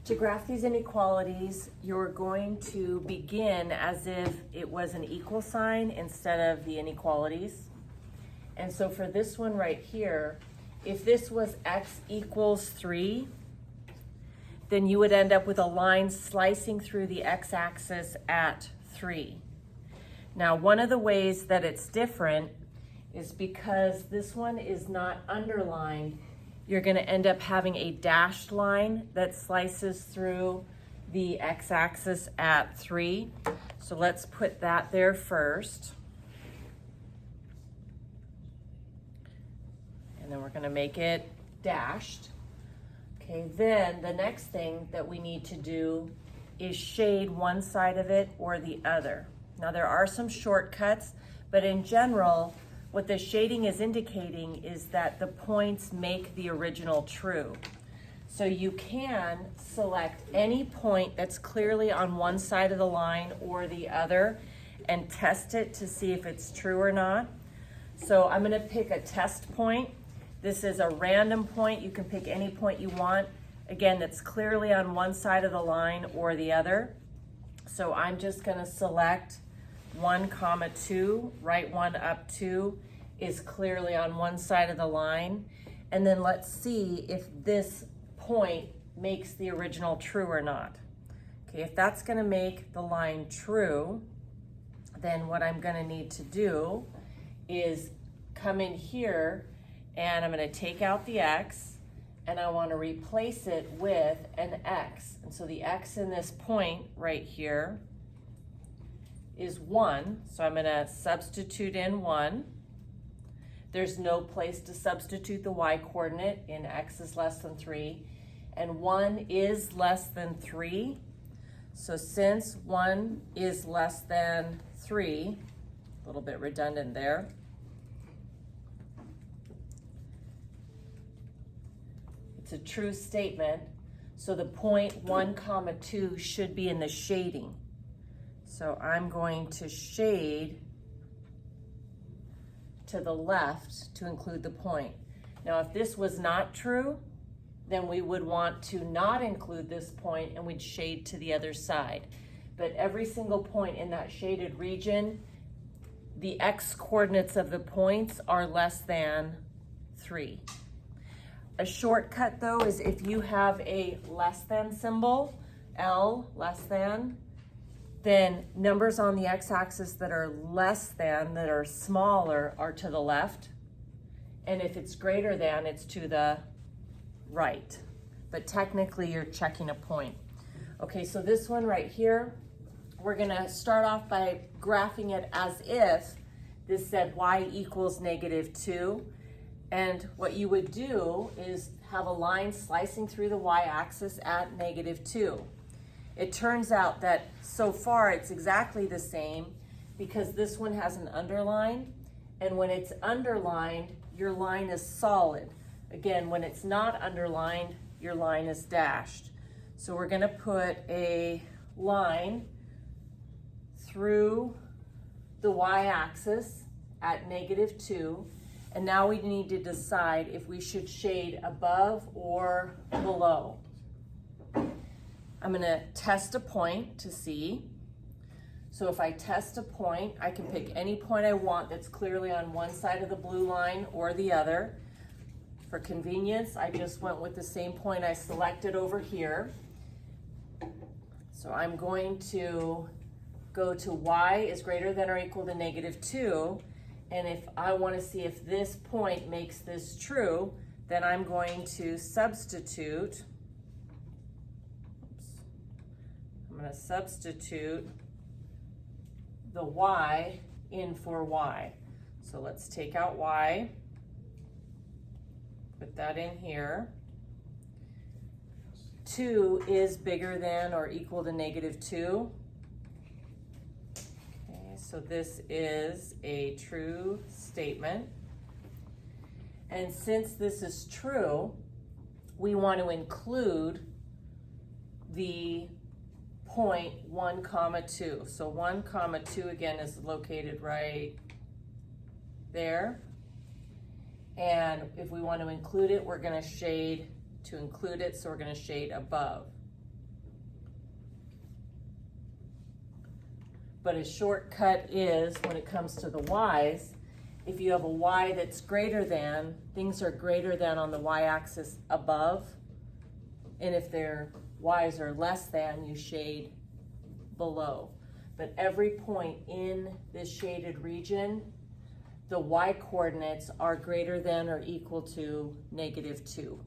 To graph these inequalities, you're going to begin as if it was an equal sign instead of the inequalities. And so for this one right here, if this was x equals 3, then you would end up with a line slicing through the x-axis at 3. Now, one of the ways that it's different is because this one is not underlined, you're going to end up having a dashed line that slices through the x-axis at 3. So let's put that there first. And then we're going to make it dashed. Okay, then the next thing that we need to do is shade one side of it or the other. Now there are some shortcuts, but in general, what the shading is indicating is that the points make the original true. So you can select any point that's clearly on one side of the line or the other and test it to see if it's true or not. So I'm going to pick a test point. This is a random point. You can pick any point you want. Again, that's clearly on one side of the line or the other. So I'm just going to select 1, 2, right 1 up 2 is clearly on one side of the line. And then let's see if this point makes the original true or not. Okay, if that's going to make the line true, then what I'm going to need to do is come in here and I'm going to take out the x and I want to replace it with an x. And so the x in this point right here is 1. So I'm going to substitute in 1. There's no place to substitute the y coordinate in x is less than 3. And 1 is less than 3. So since 1 is less than 3, a little bit redundant there, it's a true statement. So the point 1, 2 should be in the shading. So I'm going to shade to the left to include the point. Now, if this was not true, then we would want to not include this point and we'd shade to the other side. But every single point in that shaded region, the x coordinates of the points are less than 3. A shortcut though is if you have a less than symbol, L, less than, then numbers on the x-axis that are less than, that are smaller, are to the left. And if it's greater than, it's to the right. But technically you're checking a point. Okay, so this one right here, we're gonna start off by graphing it as if this said y equals -2. And what you would do is have a line slicing through the y-axis at -2. It turns out that so far it's exactly the same because this one has an underline, and when it's underlined, your line is solid. Again, when it's not underlined, your line is dashed. So we're going to put a line through the y-axis at -2, and now we need to decide if we should shade above or below. I'm going to test a point to see. So if I test a point, I can pick any point I want that's clearly on one side of the blue line or the other. For convenience, I just went with the same point I selected over here. So I'm going to go to y is greater than or equal to -2. And if I want to see if this point makes this true, then I'm going to substitute. I'm going to substitute the y in for y. So let's take out y, put that in here. 2 is bigger than or equal to -2. Okay, so this is a true statement. And since this is true, we want to include the point 1, 2. So 1, 2 again is located right there. And if we want to include it, we're going to shade to include it, so we're going to shade above. But a shortcut is, when it comes to the y's, if you have a y that's greater than, things are greater than on the y-axis above, and if their y's are less than, you shade below. But every point in this shaded region, the y coordinates are greater than or equal to -2.